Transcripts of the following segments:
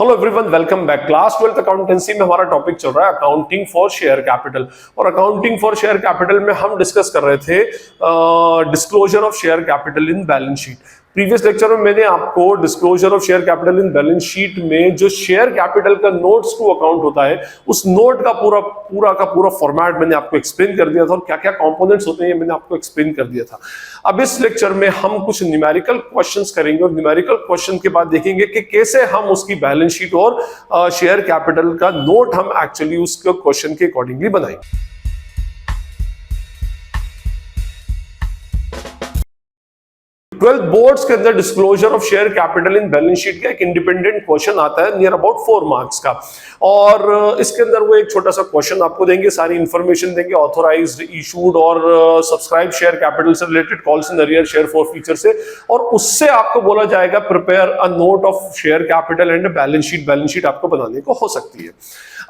Hello everyone, welcome back. Class 12th accountancy में हमारा topic चल रहा है अकाउंटिंग फॉर शेयर कैपिटल। और अकाउंटिंग फॉर शेयर कैपिटल में हम डिस्कस कर रहे थे disclosure of share capital in balance sheet. Previous lecture में मैंने आपको disclosure of share capital in balance sheet में जो शेयर कैपिटल का नोट्स टू अकाउंट होता है, उस नोट का पूरा फॉर्मेट मैंने आपको एक्सप्लेन कर दिया था, और क्या क्या कंपोनेंट्स होते हैं मैंने आपको एक्सप्लेन कर दिया था। अब इस लेक्चर में हम कुछ न्यूमेरिकल क्वेश्चंस करेंगे, और न्यूमेरिकल क्वेश्चन के बाद देखेंगे कि कैसे हम उसकी बैलेंस शीट और शेयर कैपिटल का नोट हम एक्चुअली उसके क्वेश्चन के अकॉर्डिंगली बनाएंगे। 12th बोर्ड्स के अंदर disclosure of share capital in balance sheet का एक इंडिपेंडेंट क्वेश्चन आता है नियर अबाउट 4 मार्क्स का, और इसके अंदर वो एक छोटा सा क्वेश्चन आपको देंगे, सारी इंफॉर्मेशन देंगे ऑथोराइज्ड, इशूड और सब्सक्राइब शेयर कैपिटल से related, calls in arrear, share for feature से, और उससे आपको बोला जाएगा prepare a note of share capital and balance sheet. Balance sheet आपको बनाने को हो सकती है।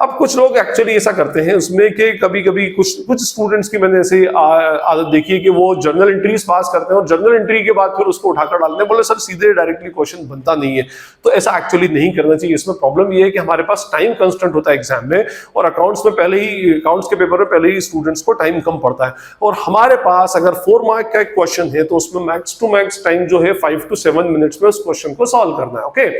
अब कुछ लोग एक्चुअली ऐसा करते हैं उसमें कि कभी-कभी कुछ स्टूडेंट्स की मैंने ऐसे आदत देखी है कि वो जर्नल एंट्रीज पास करते हैं और जर्नल एंट्री के बाद फिर उसको उठाकर डालते हैं, बोले सर सीधे डायरेक्टली क्वेश्चन बनता नहीं है। तो ऐसा एक्चुअली नहीं करना चाहिए। इसमें प्रॉब्लम ये है कि हमारे पास टाइम कंस्टेंट होता है एग्जाम में, और अकाउंट्स के पेपर में पहले ही स्टूडेंट्स को टाइम कम पड़ता है, और हमारे पास अगर 4 मार्क का एक क्वेश्चन है तो उसमें मैक्स टू मैक्स टाइम जो है 5 to 7 मिनट्स में उस क्वेश्चन को सॉल्व करना है। ओके,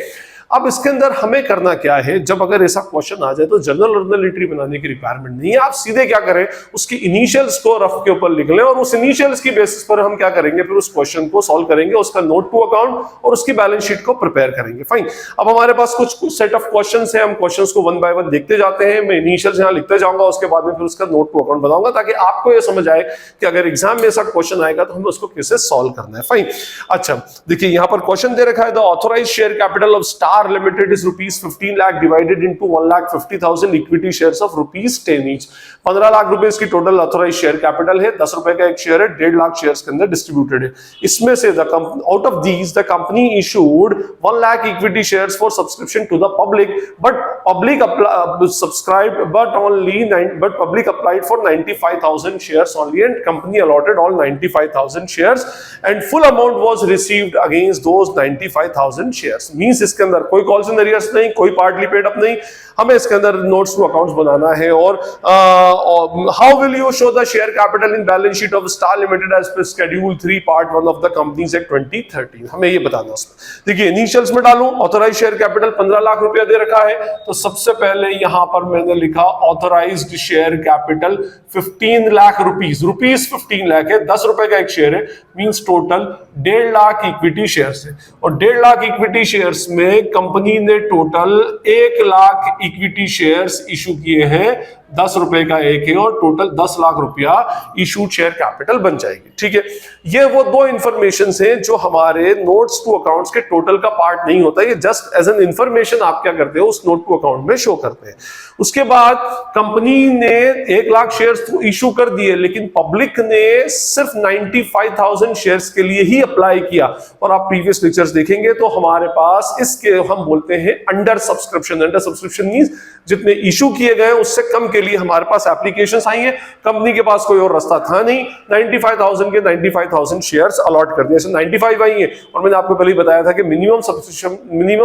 अब इसके अंदर हमें करना क्या है, जब अगर ऐसा क्वेश्चन आ जाए तो जर्नल एंट्री बनाने की रिक्वायरमेंट नहीं है। आप सीधे क्या करें, उसकी इनिशियल्स को रफ के ऊपर लिख लें, और उस इनिशियल्स की बेसिस पर हम क्या करेंगे, फिर उस क्वेश्चन को सॉल्व करेंगे, उसका नोट टू अकाउंट और उसकी बैलेंस शीट को प्रिपेयर करेंगे। फाइन। अब हमारे पास कुछ सेट ऑफ क्वेश्चंस हैं, हम क्वेश्चंस को वन बाय वन देखते जाते हैं। मैं इनिशियल्स यहां लिखते जाऊंगा, उसके बाद में फिर उसका नोट टू अकाउंट बनाऊंगा, ताकि आपको यह समझ आए कि अगर एग्जाम में ऐसा क्वेश्चन आएगा तो हमें उसको कैसे सॉल्व करना है। फाइन। अच्छा, देखिए यहां पर क्वेश्चन दे रखा है, the authorised share capital of Star limited is ₹15 lakh divided into 1,50,000 equity shares of ₹10 each. 15 lakh रुपए इसकी टोटल ऑथराइज्ड शेयर कैपिटल है। 10 रुपए का एक शेयर है, 1.5 लाख शेयर्स के अंदर डिस्ट्रीब्यूटेड है। इसमें से out of these the company issued 1 lakh equity shares for subscription to the public, but public applied for 95,000 shares only, and company allotted all 95,000 shares and full amount was received against those 95,000 shares। Means इसके अंदर कोई calls in arrears नहीं, कोई partly paid up नहीं, हमें इसके अंदर notes to accounts बनाना है। और how will you show the share capital in balance sheet of Star Limited as per schedule 3 part 1 of the companies act 2013। हमें ये बताना है उसमें। देखिए इनिशियल्स में डालूं, ऑथराइज्ड शेयर कैपिटल 15 लाख रुपया दे रखा है, तो सबसे पहले यहां पर मैंने लिखा authorised share capital 15 lakh rupees 15 lakh है, 10 रुपए का एक शेयर है, means total 1.5 lakh equity shares है, और 1.5 लाख इक्विटी शेयर्स में कंपनी ने total 1 lakh equity shares issue किए हैं। 10 रुपए का एक है, और टोटल 10 लाख रुपया इशूड शेयर कैपिटल बन जाएगी। ठीक है, ये वो दो इंफॉर्मेशन हैं जो हमारे नोट्स टू अकाउंट्स के टोटल का पार्ट नहीं होता, ये जस्ट एज एन इंफॉर्मेशन आप क्या करते हो उस नोट टू अकाउंट में शो करते हैं। उसके बाद कंपनी ने 1 लाख शेयर्स तो इशू कर दिए, लेकिन पब्लिक ने सिर्फ 95,000 शेयर्स के लिए ही अप्लाई किया, और आप प्रीवियस लेक्चर्स देखेंगे तो हमारे पास इसके हम बोलते हैं under subscription. Under subscription means जितने इशू किए गए उससे कम के लिए हमारे पास एप्लीकेशंस आई हैं, कंपनी के पास कोई और रास्ता था नहीं, 95,000 के 95,000 शेयर्स अलॉट कर दिए। 95 आई है, और मैंने आपको पहले ही बताया था कि मिनिमम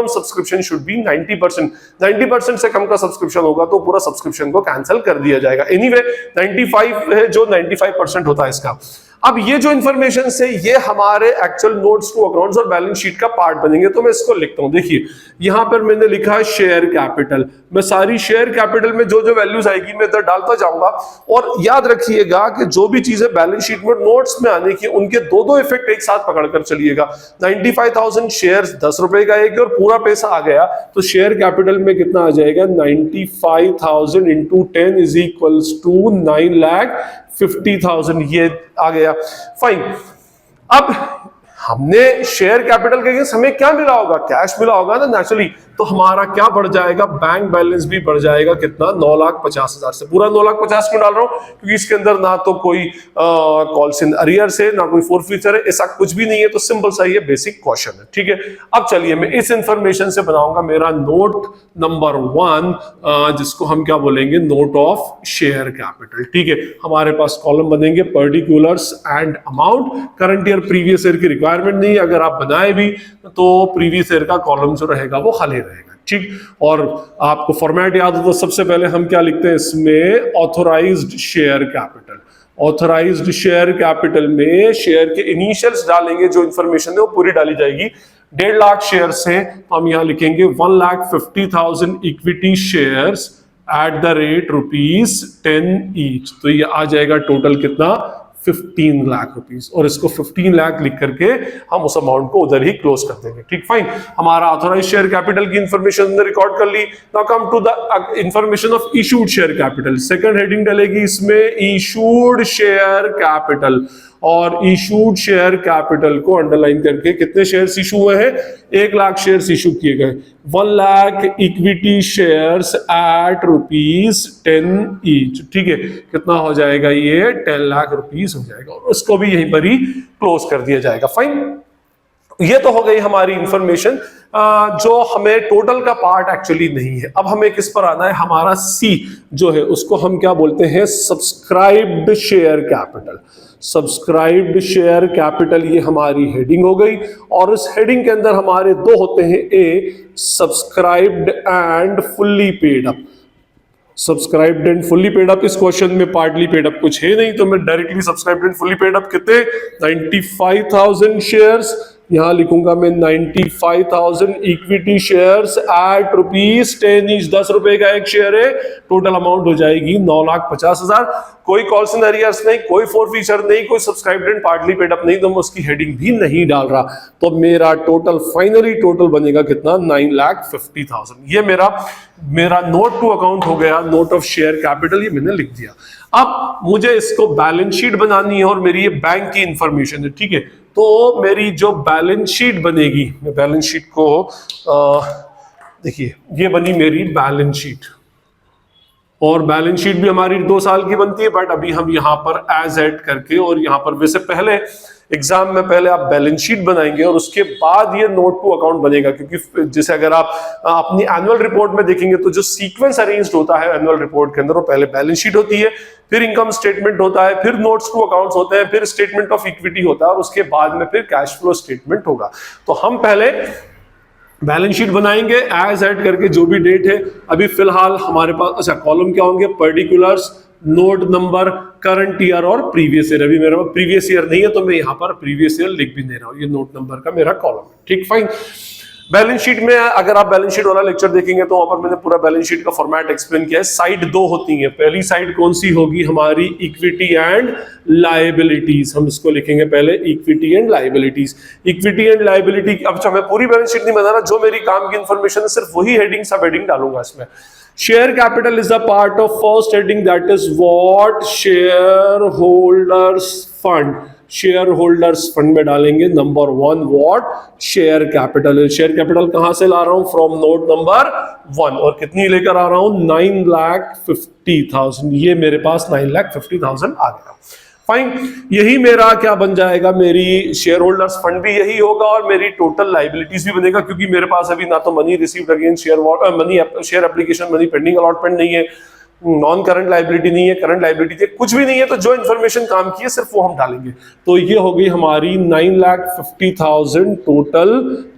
सब्सक्रिप्शन शुड बी 90%। 90% से कम का सब्सक्रिप्शन होगा तो पूरा सब्सक्रिप्शन को कैंसिल कर दिया जाएगा। एनीवे 95 है जो 95% होता है इसका। अब ये जो इंफॉर्मेशन है ये हमारे एक्चुअल नोट्स टू अकाउंट्स और बैलेंस शीट का पार्ट बनेंगे, तो मैं इसको लिखता हूं। देखिए यहां पर मैंने लिखा है शेयर कैपिटल, मैं सारी शेयर कैपिटल में जो जो वैल्यूज आएगी मैं इधर डालता जाऊंगा, और याद रखिएगा कि जो भी चीजें बैलेंस शीट में नोट्स में आने की उनके दो इफेक्ट एक साथ पकड़कर चलिएगा। 95,000 शेयर्स 10 रुपए का एक, और पूरा पैसा आ गया तो शेयर कैपिटल में कितना आ जाएगा, 95,000 इंटू 10 इज इक्वल्स टू 9,50,000, ये आ गया। फाइन। अब हमने शेयर कैपिटल के अगेंस्ट हमें क्या मिला होगा, कैश मिला होगा ना नेचुरली, तो हमारा क्या बढ़ जाएगा, बैंक बैलेंस भी बढ़ जाएगा। कितना, 9,50,000 से। पूरा 9,50,000 क्यों डाल रहा हूं, क्योंकि इसके अंदर ना तो कोई कॉल्स इन अरियर्स है, ना कोई फोरफीचर है, ऐसा कुछ भी नहीं है, तो सिंपल सा ये बेसिक क्वेश्चन है। ठीक है, अब चलिए मैं इस इंफॉर्मेशन से बनाऊंगा मेरा नोट नंबर 1, जिसको हम क्या बोलेंगे, नोट ऑफ शेयर कैपिटल। ठीक है, हमारे पास कॉलम बनेंगे particulars and amount, current year previous year की रिक्वायरमेंट रिक्वायरमेंट नहीं है, अगर आप बनाए भी तो प्रीवियस ईयर का कॉलम जो रहेगा वो खाली रहेगा, ठीक। और आपको फॉर्मेट याद हो तो सबसे पहले हम क्या लिखते हैं इसमें, authorised share capital. Authorised share capital में शेयर के इनिशियल्स डालेंगे, जो इंफॉर्मेशन है वो पूरी डाली जाएगी। 1.5 लाख शेयर से तो हम यहां लिखेंगे 1,50,000 equity shares at the rate ₹10 each. तो ये आ जाएगा टोटल कितना, 15 लाख रुपीस। और इसको 15 लाख लिख करके हम उस अमाउंट को उधर ही क्लोज कर देंगे, ठीक, फाइन। हमारा ऑथोराइज शेयर कैपिटल की इंफॉर्मेशन रिकॉर्ड कर ली। Now come to the information of issued share capital. Second heading डलेगी इसमें इशूड शेयर कैपिटल, और इशूड शेयर कैपिटल को अंडरलाइन करके कितने शेयर्स इशू हुए हैं, 1 लाख शेयर्स इशू किए गए। 1 lakh equity shares eight ₹10 each, ठीक है। कितना हो जाएगा ये, 10 लाख रुपीस हो जाएगा, और उसको भी यहीं पर ही क्लोज कर दिया जाएगा, फाइन। ये तो हो गई हमारी इंफॉर्मेशन जो हमें टोटल का पार्ट एक्चुअली नहीं है। अब हमें किस पर आना है, हमारा सी जो है उसको हम क्या बोलते हैं, subscribed share capital. Subscribed share capital ये हमारी हेडिंग हो गई, और इस हेडिंग के अंदर हमारे दो होते हैं, A subscribed and fully paid up. Subscribed and fully paid up, इस क्वेश्चन में पार्टली पेड अप कुछ है नहीं, तो मैं directly subscribed and fully paid up कितने, 95,000 शेयर्स। यहां लिखूंगा मैं 95,000 इक्विटी शेयर्स एट ₹10 ईच। 10 रुपए का एक शेयर है, टोटल अमाउंट हो जाएगी 9,50,000। कोई कॉल्स एंड एरियर्स नहीं, कोई फोरफीचर नहीं, कोई subscribed and partly paid up नहीं, तो मैं उसकी हेडिंग भी नहीं डाल रहा। तो मेरा टोटल फाइनली टोटल बनेगा कितना, 9,50,000। ये मेरा नोट टू अकाउंट हो गया, नोट ऑफ शेयर कैपिटल, ये मैंने लिख दिया। अब मुझे इसको बैलेंस शीट बनानी है, और मेरी ये बैंक की इंफॉर्मेशन है, ठीक है। तो मेरी जो बैलेंस शीट बनेगी, मैं बैलेंस शीट को देखिए, ये बनी मेरी बैलेंस शीट, और बैलेंस शीट भी हमारी 2 साल की बनती है, बट अभी हम यहाँ पर एज एड करके, और यहाँ पर वैसे पहले एग्जाम में पहले आप बैलेंस शीट बनाएंगे और उसके बाद ये नोट टू अकाउंट बनेगा, क्योंकि जैसे अगर आप अपनी एनुअल रिपोर्ट में देखेंगे तो जो सीक्वेंस अरेंज्ड होता है एनुअल रिपोर्ट के अंदर, वो पहले बैलेंस शीट होती है, फिर इनकम स्टेटमेंट होता है, फिर नोट्स टू अकाउंट्स होते हैं, फिर स्टेटमेंट ऑफ इक्विटी होता है, और उसके बाद में फिर कैश फ्लो स्टेटमेंट होगा। तो हम पहले बैलेंस शीट बनाएंगे एज एड करके, जो भी डेट है। अभी फिलहाल हमारे पास, अच्छा, कॉलम क्या होंगे, particulars, note number, current year और प्रीवियस ईयर। अभी मेरे पास प्रीवियस ईयर नहीं है, तो मैं यहाँ पर प्रीवियस ईयर लिख भी दे रहा हूँ, ये नोट नंबर का मेरा कॉलम है, ठीक, फाइन। बैलेंस शीट में अगर आप बैलेंस शीट वाला लेक्चर देखेंगे तो वहां पर मैंने पूरा बैलेंस शीट का फॉर्मेट एक्सप्लेन किया है। साइड 2 होती है, पहली साइड कौन सी होगी, हमारी इक्विटी एंड लायबिलिटीज। हम इसको लिखेंगे पहले, equity and liabilities. Equity and liability, अब मैं पूरी बैलेंस शीट नहीं बना रहा, जो मेरी काम की इंफॉर्मेशन है सिर्फ वही हेडिंग, सब हेडिंग डालूंगा इसमें। Share capital is the part of first heading, that is what share holders fund. Share holders fund में डालेंगे number 1 what share capital. Share capital कहां से ला रहा हूं, फ्रॉम नोट नंबर 1, और कितनी लेकर आ रहा हूं, 9,50,000। ये मेरे पास 9,50,000 आ गया, फाइन। यही मेरा क्या बन जाएगा, मेरी शेयर होल्डर्स फंड भी यही होगा, और मेरी टोटल लाइबिलिटीज भी बनेगा, क्योंकि मेरे पास अभी ना तो money received against share application, money pending allotment नहीं है, नॉन करंट लाइबिलिटी नहीं है, करंट लाइबिलिटी कुछ भी नहीं है। तो जो इन्फॉर्मेशन काम की है सिर्फ वो हम डालेंगे। तो ये हो गई हमारी 9,50,000 टोटल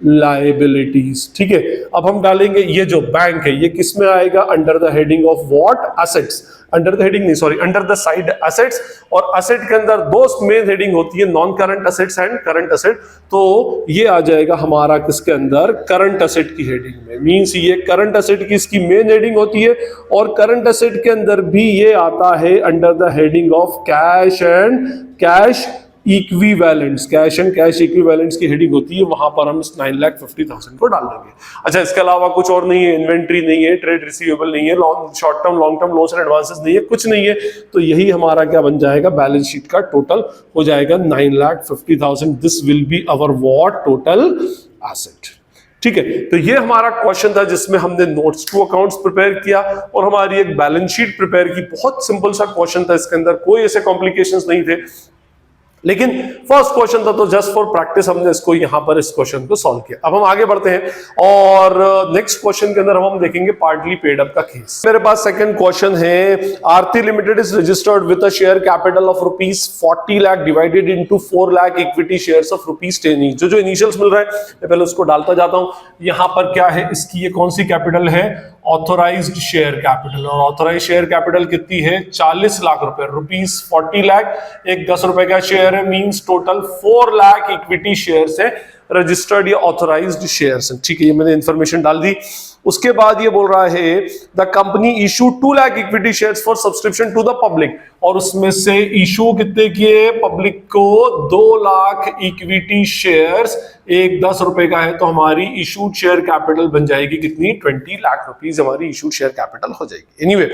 लाइबिलिटीज, ठीक है। अब हम डालेंगे ये जो बैंक है, ये किस में आएगा, under the heading of what, assets. Under the heading नहीं, sorry, under the side assets. और एसेट के अंदर 2 मेन हेडिंग होती है, non current assets and current asset. तो ये आ जाएगा हमारा किसके अंदर, करंट एसेट की हेडिंग में। मींस ये करंट एसेट की इसकी मेन हेडिंग होती है, और करंट एसेट के अंदर भी ये आता है under the heading of cash and cash equivalents. Cash and cash equivalents की हेडिंग होती है, वहां पर हम इस 9,50,000 को डाल देंगे। अच्छा, इसके अलावा कुछ और नहीं है, इन्वेंट्री नहीं है, ट्रेड रिसीवेबल नहीं है, short term long term loans and advances नहीं है, कुछ नहीं है। तो यही हमारा क्या बन जाएगा, बैलेंस शीट का टोटल हो जाएगा 9,50,000। This will be our what total asset, ठीक है। तो ये हमारा क्वेश्चन था जिसमें हमने नोट्स टू अकाउंट्स प्रिपेयर किया और हमारी एक बैलेंस शीट प्रिपेयर की। बहुत सिंपल सा क्वेश्चन था, इसके अंदर कोई ऐसे कॉम्प्लिकेशंस नहीं थे। लेकिन फर्स्ट क्वेश्चन था तो जस्ट फॉर प्रैक्टिस हमने इसको यहां पर इस क्वेश्चन को सॉल्व किया। अब हम आगे बढ़ते हैं और नेक्स्ट क्वेश्चन के अंदर हम देखेंगे पार्टली पेड अप का केस। मेरे पास सेकंड क्वेश्चन है, Aarti limited is registered with a share capital of ₹40 lakh divided into 4 lakh equity shares of ₹10 each. जो इनिशियल्स मिल रहा है मैं पहले उसको डालता जाता हूं। यहां पर क्या है, इसकी ये कौन सी कैपिटल है, ऑथोराइज्ड शेयर कैपिटल, और ऑथोराइज्ड शेयर कैपिटल कितनी है, 40 लाख रुपए, ₹40 लाख, एक 10 रुपए का शेयर है, means total 4 lakh equity shares है, रजिस्टर्ड या ऑथोराइज्ड शेयर्स है। ठीक है, ये मैंने इंफॉर्मेशन डाल दी। उसके बाद ये बोल रहा है the company issue 2 lakh equity shares for subscription to the public, और उसमें से इशू कितने किए, पब्लिक को 2 लाख इक्विटी शेयर्स, एक 10 रुपए का है, तो हमारी इशूड शेयर कैपिटल बन जाएगी कितनी, 20 लाख रुपीस हमारी इशूड शेयर कैपिटल हो जाएगी। Anyway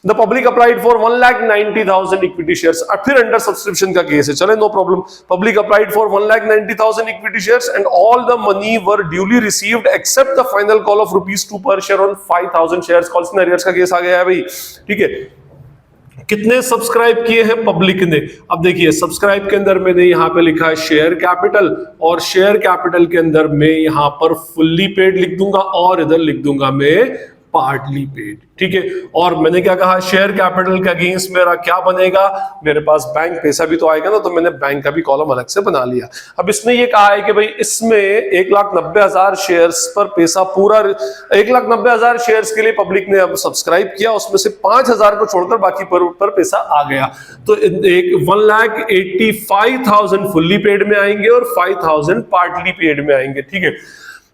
the public applied for 1,90,000 equity shares, फिर अंडर सब्सक्रिप्शन का केस है, चले no problem. Public applied for 1,90,000 equity shares and all the money were duly received except the final call of ₹2 per share on 5,000 shares. Calls in arrears का case आ गया है भाई। ठीक है, कितने सब्सक्राइब किए हैं पब्लिक ने, अब देखिए सब्सक्राइब के अंदर मैंने यहां पे लिखा है शेयर कैपिटल, और शेयर कैपिटल के अंदर मैं यहां पर फुल्ली पेड लिख दूंगा और इधर लिख दूंगा मैं पार्टली पेड। ठीक है, और मैंने क्या कहा, शेयर कैपिटल के अगेंस्ट मेरा क्या बनेगा, मेरे पास बैंक पैसा भी तो आएगा ना, तो मैंने बैंक का भी कॉलम अलग से बना लिया। अब इसने ये कहा है कि भाई इसमें 1,90,000 शेयर्स पर पैसा पूरा 1,90,000 शेयर्स के लिए पब्लिक ने अब सब्सक्राइब किया, उसमें से 5,000 को छोड़कर बाकी पर पैसा आ गया, तो 1,85,000 फुल्ली पेड में आएंगे और 5,000 पार्टली पेड में आएंगे। ठीक है,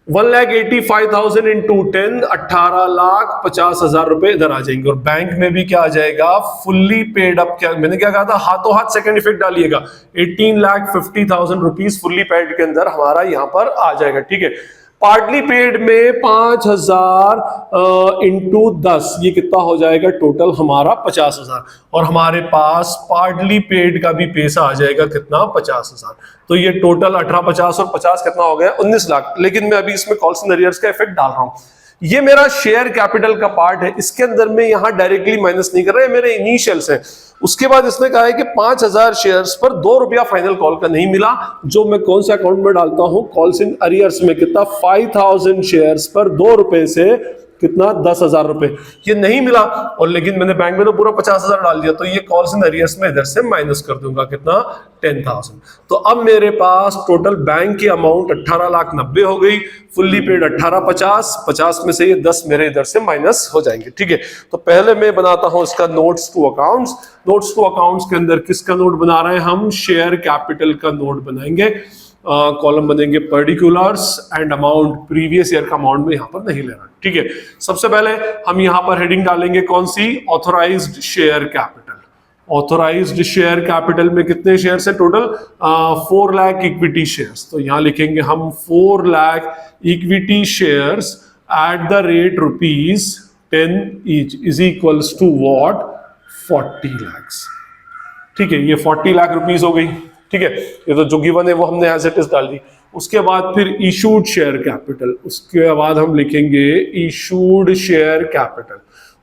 1,85,000 इंटू 10, 18,50,000 रुपए इधर आ जाएंगे, और बैंक में भी क्या आ जाएगा, फुल्ली पेड अप। क्या मैंने क्या कहा था, हाथों हाथ सेकंड इफेक्ट डालिएगा, 18,50,000 रुपीस फुल्ली पेड के अंदर हमारा यहां पर आ जाएगा। ठीक है, पार्टली पेड में 5,000 इंटू 10, ये कितना हो जाएगा टोटल हमारा 50,000, और हमारे पास पार्टली पेड का भी पैसा आ जाएगा कितना, 50,000। तो ये टोटल 18, 50 और 50 कितना हो गया, 19 लाख। लेकिन मैं अभी इसमें कॉल्स इन अरियर्स का इफेक्ट डाल रहा हूं। ये मेरा शेयर कैपिटल का पार्ट है, इसके अंदर में यहां डायरेक्टली माइनस नहीं कर रहे, मेरे इनिशियल्स हैं। उसके बाद इसने कहा है कि 5,000 शेयर्स पर ₹2 फाइनल कॉल का नहीं मिला, जो मैं कौन से अकाउंट में डालता हूं, कॉल्स इन अरियर्स में। कितना, 5,000 शेयर्स पर ₹2 से कितना, 10,000 रुपए, ये नहीं मिला, और लेकिन मैंने बैंक में तो पूरा 50,000 डाल दिया, तो ये कॉल्स इन अरियर्स में इधर से माइनस कर दूंगा, कितना, 10,000। तो अब मेरे पास टोटल बैंक की अमाउंट 18,90,000 हो गई, फुल्ली पेड 18,50, 50 में से ये 10 मेरे इधर से माइनस हो जाएंगे। ठीक है, तो पहले मैं बनाता हूं इसका notes to accounts. Notes to accounts के अंदर किसका नोट बना रहे हैं हम, शेयर कैपिटल का नोट बनाएंगे। कॉलम बनेंगे particulars and amount, previous year का अमाउंट में यहां पर नहीं लेना। ठीक है, सबसे पहले हम यहां पर हेडिंग डालेंगे कौन सी, authorised share capital. Authorised share capital में कितने शेयर्स है टोटल, 4 लाख इक्विटी शेयर्स, तो यहां लिखेंगे हम 4 lakh equity shares at the rate ₹10 each is equals to what, 40 lakh. ठीक है, ये 40 लाख रुपीस हो गई। ठीक है, ये तो जो गिवन है वो हमने एज इट इज डाल दी। उसके बाद फिर इशूड शेयर कैपिटल, उसके बाद हम लिखेंगे इशूड शेयर कैपिटल,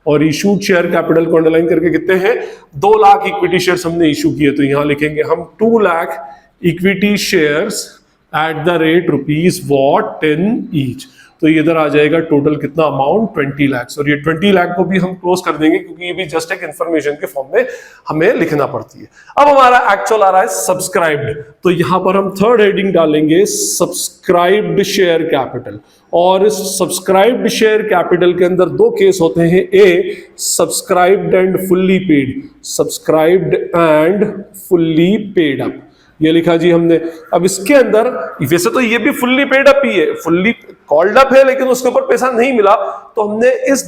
और इशूड शेयर कैपिटल को अंडरलाइन करके कितने हैं, 2 लाख इक्विटी शेयर्स हमने इशू किए, तो यहां लिखेंगे हम 2 lakh equity shares at the rate ₹10 each, तो ये इधर आ जाएगा टोटल कितना अमाउंट, 20 लाख, और ये 20 लाख को भी हम क्लोज कर देंगे क्योंकि ये भी जस्ट एक इंफॉर्मेशन के फॉर्म में हमें लिखना पड़ती है। अब हमारा एक्चुअल आ रहा है सब्सक्राइब्ड, तो यहां पर हम थर्ड हेडिंग डालेंगे सब्सक्राइब्ड शेयर कैपिटल, और इस सब्सक्राइब्ड शेयर कैपिटल के अंदर 2 केस होते हैं, A subscribed and fully paid, subscribed and fully paid up, ये लिखा जी हमने। अब इसके अंदर वैसे तो ये भी फुल्ली पेड अप ही है, फुल्ली कॉल्ड अप है, लेकिन उसके ऊपर पैसा नहीं मिला, तो हमने इस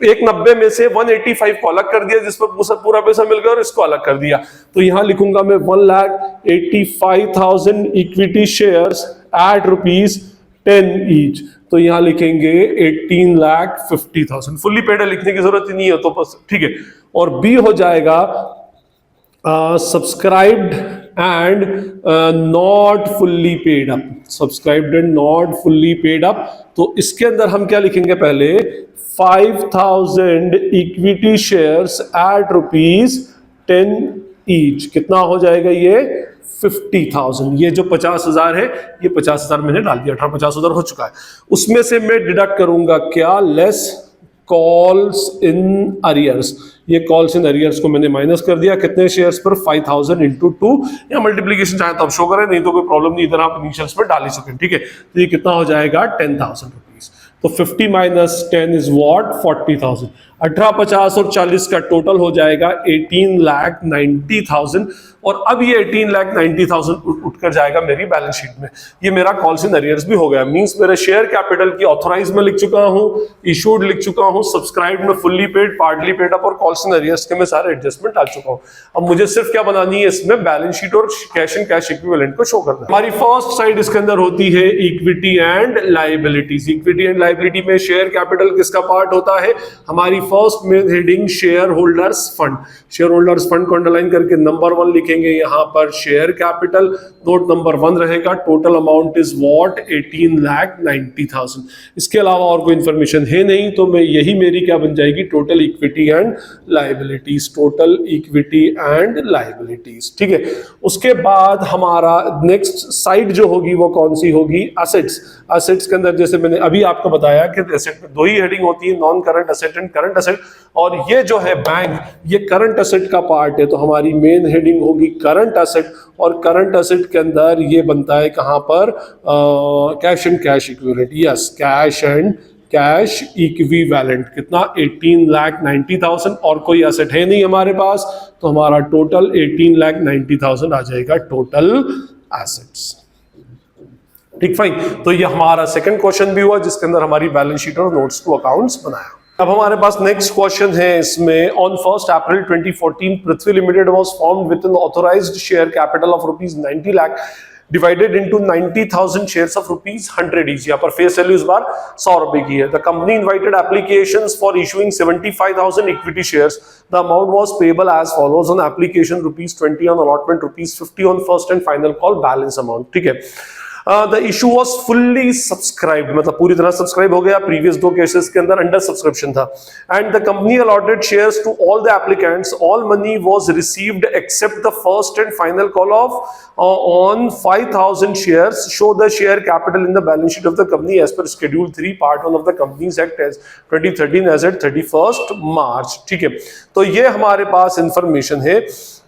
190 में से 185 को अलग कर दिया, जिस पर पूरा पैसा मिल गया, और इसको अलग कर दिया। तो यहां लिखूंगा मैं 1,85,000 इक्विटी शेयर्स एट ₹10 ईच, तो यहां लिखेंगे 18,50,000। फुल्ली पेड लिखने की जरूरत ही नहीं है, तो बस ठीक है। और बी हो जाएगा subscribed and not fully paid up, subscribed and not fully paid up, तो इसके अंदर हम क्या लिखेंगे, पहले 5,000 इक्विटी शेयर्स एट ₹10 ईच। कितना हो जाएगा ये 50,000। ये जो 50,000 है ये 50,000 मैंने डाल दिया, 50,000 हो चुका है। उसमें से मैं डिडक्ट करूंगा क्या, लेस कॉल्स इन अरियर्स। ये कॉल्स इन अरियर्स को मैंने माइनस कर दिया, कितने शेयर्स पर 5,000 इंटू 2, या मल्टीप्लीकेशन चाहे तो आप शो करें, नहीं तो कोई प्रॉब्लम नहीं, इधर आप इनिशियल्स में डाल ही सकें, ठीक है। तो ये कितना हो जाएगा 10,000 रुपीज। तो 50 माइनस 10 इज व्हाट 40,000। 18, 50 और 40 का टोटल हो जाएगा 18,90,000। और अब ये 18,90,000 उठकर जाएगा मेरी बैलेंस शीट में। ये मेरा कॉल्स इन अरियर्स भी हो गया। मींस मेरे शेयर कैपिटल की ऑथराइज में लिख चुका हूं, इशूड लिख चुका हूं, सब्सक्राइब में fully paid, partly paid up और कॉल्स इन अरियर्स के मैं सारे एडजस्टमेंट डाल चुका हूं। अब मुझे सिर्फ क्या बनानी है, इसमें बैलेंस शीट और कैश एंड कैश इक्विवेलेंट को शो करना है। हमारी फर्स्ट साइड इसके अंदर होती है equity and liabilities. Equity and liability में शेयर कैपिटल किसका पार्ट होता है, हमारी फर्स्ट में heading share holders fund. Share holders fund को अंडरलाइन करके नंबर 1 लिखेंगे यहां पर शेयर कैपिटल। नोट नंबर 1 रहेगा, टोटल अमाउंट इज व्हाट 18,90,000। इसके अलावा और कोई इंफॉर्मेशन है नहीं, तो मैं यही मेरी क्या बन जाएगी, total equity and liabilities. Total equity and liabilities, ठीक है। उसके बाद हमारा नेक्स्ट साइड जो होगी वो कौन सी होगी, असेट्स। असेट्स के अंदर जैसे मैंने अभी आपको बताया कि एसेट में 2 ही हेडिंग होती है, non current asset and current asset. और ये जो है बैंक, ये करंट असेट का पार्ट है, तो हमारी मेन हेडिंग होगी करंट असेट। और करंट असेट के अंदर ये बनता है कहां पर, cash and cash equivalent. Yes, cash and cash equivalent. कितना 18,90,000। और कोई एसेट है नहीं हमारे पास, तो हमारा टोटल 18,90,000 आ जाएगा टोटल एसेट्स। ठीक, फाइन। तो ये हमारा सेकंड क्वेश्चन भी हुआ जिसके अंदर हमारी बैलेंस शीट और नोट्स टू अकाउंट्स बनाया। अब हमारे पास नेक्स्ट क्वेश्चन है इसमें, on 1 April 2014 Prithvi limited was formed with N authorised share capital of rupees 90 lakh divided into 90,000 shares of rupees 100 each। यहाँ पर फेस वैल्यू इस बार 100 रुपए की है। The company invited applications for issuing 75,000 equity shares. The amount was payable as follows: on application rupees 20, on allotment rupees 50, on first and final call balance amount। ठीक है। The issue was fully subscribed, मतलब पूरी तरह subscribe हो गया। Previous 2 cases के अंदर under subscription था। And the company allotted shares to all the applicants. All money was received except the first and final call of on 5,000 shares. Show the share capital in the balance sheet of the company as per Schedule 3 Part 1 of the Companies Act as 2013 as at 31st March। ठीक है, तो ये हमारे पास information है।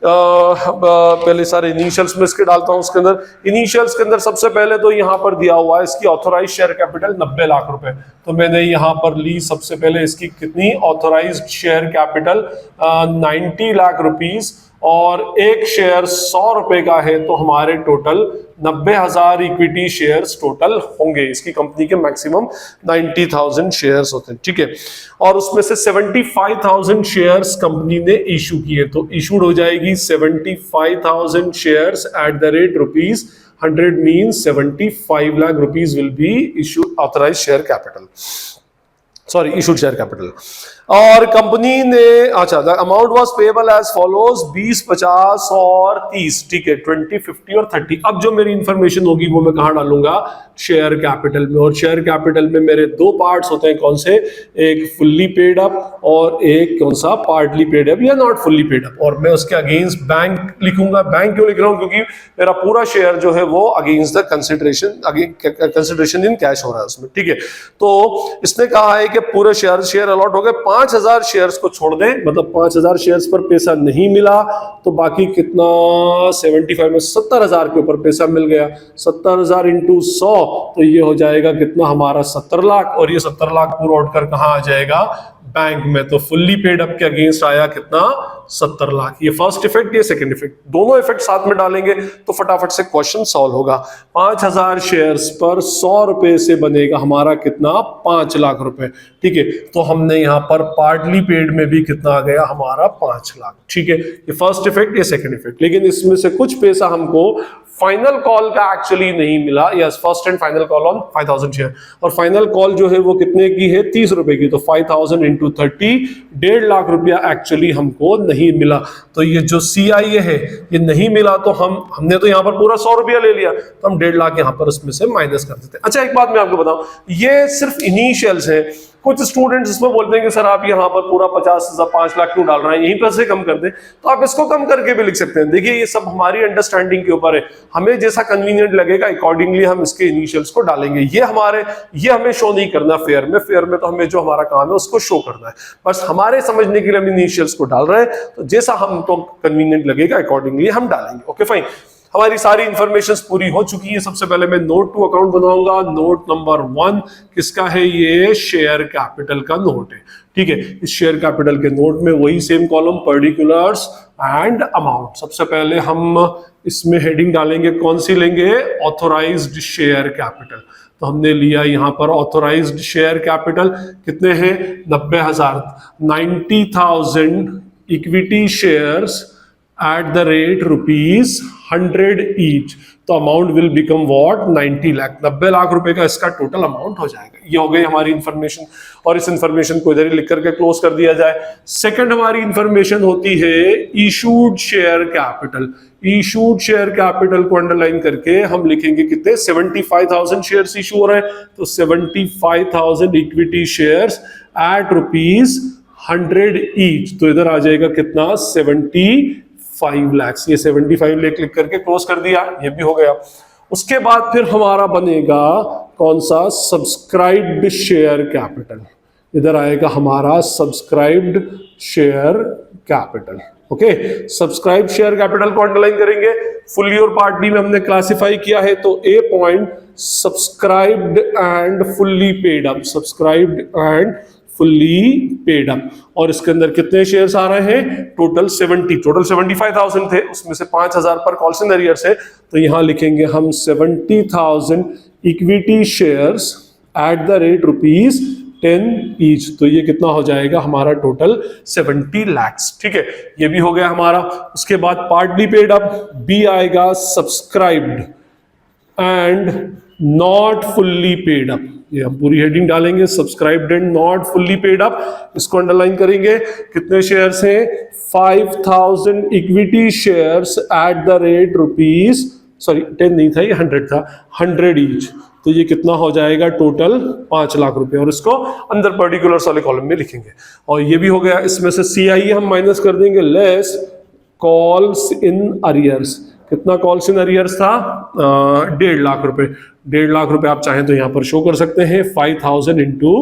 पहले सारे initials में इसके डालता हूं। उसके अंदर इनिशियल्स के अंदर सबसे पहले तो यहाँ पर दिया हुआ है इसकी ऑथोराइज शेयर कैपिटल 90 लाख रुपए। तो मैंने यहाँ पर ली सबसे पहले इसकी कितनी authorise share capital 90 lakh rupees, और एक शेयर 100 रुपए का है, तो हमारे टोटल 90,000 इक्विटी शेयर्स टोटल होंगे। इसकी कंपनी के मैक्सिमम 90,000 शेयर्स होते हैं, ठीक है। और उसमें से 75,000 शेयर्स कंपनी ने इशू किए, तो इशूड हो जाएगी 75,000 shares at the rate rupees 100 means 75 lakh rupees will be issue authorise share capital, sorry issued share capital. और कंपनी ने, अच्छा, the amount was payable as follows 20, 50 और 30, ठीक है, 20, 50 और 30। अब जो मेरी इंफॉर्मेशन होगी वो मैं कहां डालूंगा, शेयर कैपिटल में। और शेयर कैपिटल में मेरे 2 पार्ट्स होते हैं, कौन से, एक फुल्ली पेड अप और एक कौन सा, पार्टली पेड अप या नॉट फुल्ली पेड अप। और मैं उसके अगेंस्ट बैंक लिखूंगा। बैंक क्यों लिख रहा हूं, क्योंकि मेरा पूरा शेयर जो है वो against the consideration in cash हो रहा है उसमें, ठीक है। तो इसने कहा है कि पूरे शेयर अलॉट हो गए, 5,000 शेयर्स को छोड़ दें, मतलब 5,000 शेयर्स पर पैसा नहीं मिला, तो बाकी कितना, 75 में 70,000 के ऊपर पैसा मिल गया। 70,000 इंटू 100, तो ये हो जाएगा कितना हमारा 70 लाख। और ये 70 लाख पूरा उठकर कहां आ जाएगा, बैंक में। तो फुल्ली पेड अप के अगेंस्ट आया कितना, 70 लाख। ये फर्स्ट इफेक्ट, ये सेकंड इफेक्ट, दोनों इफेक्ट साथ में डालेंगे तो फटाफट से क्वेश्चन सॉल्व होगा। 5,000 शेयर्स पर 100 रुपए से बनेगा हमारा कितना, 5 लाख रुपए, ठीक है। तो हमने यहां पर पार्टली पेड में भी कितना आ गया हमारा, 5 लाख, ठीक है। ये फर्स्ट इफेक्ट, ये सेकंड इफेक्ट। लेकिन इसमें से कुछ पैसा हमको फाइनल कॉल का एक्चुअली नहीं मिला, yes first and final call on 5000 share, और फाइनल कॉल जो है वो कितने की है 30 रुपए की, तो 5000 इंटू 30 1.5 लाख रुपया एक्चुअली हमको नहीं मिला। तो ये जो CIA है ये नहीं मिला, तो हमने तो यहाँ पर पूरा 100 रुपया ले लिया, तो हम 1.5 लाख यहाँ पर उसमें से माइनस कर देते हैं। अच्छा एक बात मैं आपको बताऊं, ये सिर्फ इनिशियल्स है। कुछ स्टूडेंट्स इसमें बोलते हैं कि सर आप यहाँ पर पूरा 50,000 5 लाख क्यों डाल रहे हैं, यहीं पर से कम कर दें, तो आप इसको कम करके भी लिख सकते हैं। देखिए ये सब हमारी अंडरस्टैंडिंग के ऊपर है, हमें जैसा कन्वीनियंट लगेगा अकॉर्डिंगली हम इसके इनिशियल्स को डालेंगे। ये हमें शो नहीं करना फेयर में तो हमें जो हमारा काम है उसको शो करना है, बस हमारे समझने के लिए हम इनिशियल्स को डाल रहे हैं, तो जैसा हमको कन्वीनियंट लगेगा अकॉर्डिंगली हम डालेंगे। ओके फाइन, हमारी सारी इंफॉर्मेशन पूरी हो चुकी है। सबसे पहले मैं नोट टू अकाउंट बनाऊंगा। नोट नंबर 1 किसका है, ये शेयर कैपिटल का नोट है, ठीक है। इस शेयर कैपिटल के नोट में वही same column particulars and amount. सबसे पहले हम इसमें हेडिंग डालेंगे, कौन सी लेंगे, ऑथोराइज्ड शेयर कैपिटल। तो हमने लिया यहाँ पर ऑथोराइज्ड शेयर कैपिटल, कितने हैं 90,000, 90,000 equity shares at the rate ₹100 each, तो amount will become what 90 lakh, 90 lakh रुपए का इसका टोटल अमाउंट हो जाएगा। ये हो गई हमारी इंफॉर्मेशन, और इस इंफॉर्मेशन को इधर ही लिख करके क्लोज कर दिया जाए। सेकंड हमारी इंफॉर्मेशन होती है issued share capital. Issued share capital को अंडरलाइन करके हम लिखेंगे कितने, 75,000 शेयर्स इशू हो रहे हैं, तो 75,000 इक्विटी शेयर्स एट ₹100 ईच, तो इधर आ जाएगा कितना 75 लाख। ये 75 लाख क्लिक करके क्लोज कर दिया, ये भी हो गया। उसके बाद फिर हमारा बनेगा कौन सा, सब्सक्राइब्ड शेयर कैपिटल। इधर आएगा हमारा subscribed share capital. Okay, subscribe share capital को अंडरलाइन करेंगे। फुल्ली और पार्टली में हमने क्लासिफाई किया है, तो A point subscribed and fully paid up, subscribed and fully paid up. और इसके अंदर कितने शेयर्स आ रहे हैं, टोटल 75,000 थे, उसमें से 5,000 पर कॉल्स इन अरियर्स है, तो यहां लिखेंगे हम 70,000 equity shares at the rate ₹10 each. तो ये कितना हो जाएगा हमारा टोटल 70 लाख, ठीक है। ये भी हो गया हमारा। उसके बाद पार्टली पेड अप, बी आएगा subscribed and not fully paid up. ये हम पूरी हेडिंग डालेंगे, subscribed and not fully paid up, इसको अंडरलाइन करेंगे। कितने शेयर्स हैं, 5,000 equity shares at the rate ₹10 नहीं था, ये 100 था, 100 ईच। तो ये कितना हो जाएगा टोटल 5 लाख रुपए, और इसको अंदर पर्टिकुलर्स वाले कॉलम में लिखेंगे। और ये भी हो गया। इसमें से CIA हम माइनस कर देंगे, लेस कॉल्स इन अरियर्स। कितना कॉल्स इन अरियर्स था, 1.5 लाख रुपए। 1.5 लाख रुपए आप चाहें तो यहाँ पर शो कर सकते हैं, 5,000 इंटू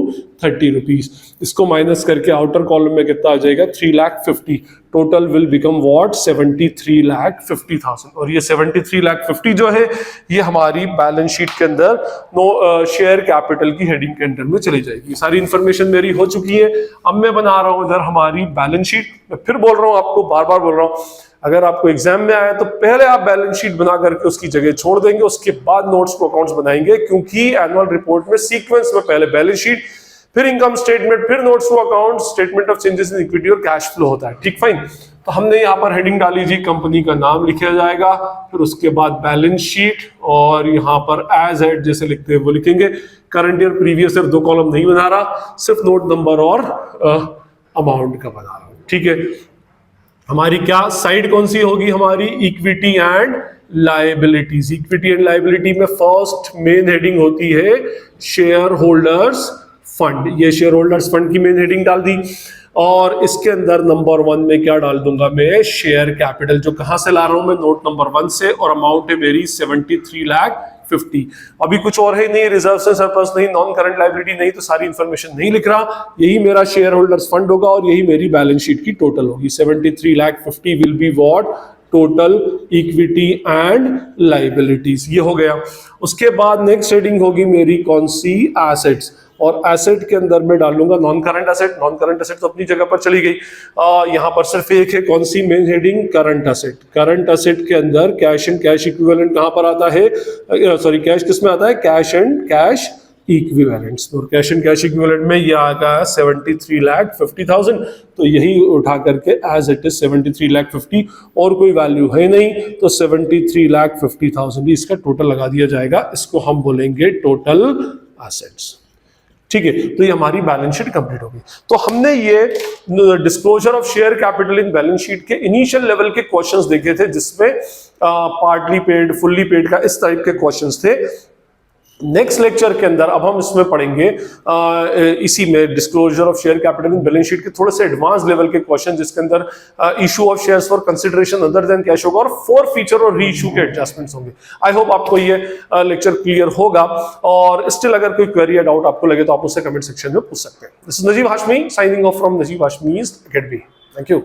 30 रुपीज। इसको माइनस करके आउटर कॉलम में कितना आ जाएगा, 3,50,000। Total will become what 73,50,000। और ये 73,50,000 जो है ये हमारी बैलेंस शीट के अंदर शेयर कैपिटल की हेडिंग के अंदर में चली जाएगी। सारी इंफॉर्मेशन मेरी हो चुकी है। अब मैं बना रहा हूं इधर हमारी बैलेंस शीट। मैं फिर बोल रहा हूं आपको, बार बार बोल रहा हूं, अगर आपको एग्जाम में आया तो पहले आप बैलेंस शीट बना करके उसकी जगह छोड़ देंगे, उसके बाद नोट्स टू अकाउंट्स बनाएंगे, क्योंकि एनुअल रिपोर्ट में सीक्वेंस में पहले बैलेंस शीट, फिर इनकम स्टेटमेंट, फिर notes to accounts, statement of changes in equity और कैश फ्लो होता है, ठीक फाइन। तो हमने यहाँ पर हेडिंग डाली जी, कंपनी का नाम लिखा जाएगा, फिर उसके बाद बैलेंस शीट, और यहाँ पर एज एट जैसे लिखते हैं वो लिखेंगे। Current year previous year 2 column नहीं बना रहा, सिर्फ नोट नंबर और अमाउंट का बना रहा हूं, ठीक है। हमारी क्या साइड कौन सी होगी, हमारी equity and liabilities. Equity and liability में फर्स्ट मेन हेडिंग होती है शेयर होल्डर्स फंड। ये शेयर होल्डर्स फंड की मेन हेडिंग डाल दी, और इसके अंदर नंबर 1 में क्या डाल दूंगा मैं, शेयर कैपिटल, जो कहां से ला रहा हूं मैं, नोट नंबर 1 से, और अमाउंट है मेरी 73,50,000। अभी कुछ और है नहीं, रिजर्व्स एंड सरप्लस नहीं, नॉन करंट लायबिलिटी नहीं, तो सारी इंफॉर्मेशन नहीं लिख रहा। यही मेरा शेयर होल्डर्स फंड होगा, और यही मेरी बैलेंस शीट की टोटल होगी। 73,50,000 will be what, total equity and liabilities. ये हो गया। उसके बाद नेक्स्ट हेडिंग होगी मेरी कौन सी, एसेट्स। और एसेट के अंदर मैं डालूंगा non current asset. Non current asset तो अपनी जगह पर चली गई, यहां पर सिर्फ एक है, कौन सी main heading, current asset. Current asset के अंदर कैश एंड कैश इक्विवेलेंट कहां पर आता है, सॉरी कैश किस में आता है, कैश एंड कैश इक्विवेलेंट्स। और कैश एंड कैश इक्विवेलेंट में ये आएगा 73,50,000, तो यही उठा करके एज इट इज 73,50,000 और कोई वैल्यू है नहीं, तो 73,50,000 इसका टोटल लगा दिया जाएगा। इसको हम बोलेंगे टोटल एसेट्स। ठीक है, तो ये हमारी बैलेंस शीट कंप्लीट होगी। तो हमने ये disclosure of share capital in balance sheet के इनिशियल लेवल के क्वेश्चंस देखे थे, जिसमें पार्टली पेड, फुल्ली पेड का इस टाइप के क्वेश्चंस थे। नेक्स्ट लेक्चर के अंदर अब हम इसमें पढ़ेंगे इसी में disclosure of share capital in balance sheet के थोड़े से एडवांस लेवल के क्वेश्चन, जिसके अंदर issue of shares for consideration other than cash होगा और फोर फीचर और रीइशू के एडजस्टमेंट्स होंगे। आई होप आपको ये लेक्चर क्लियर होगा, और स्टिल अगर कोई क्वेरी या डाउट आपको लगे तो आप उससे कमेंट सेक्शन में पूछ सकते हैं। This is Najeeb Hashmi signing off from Najeeb Hashmi's academy. Thank you.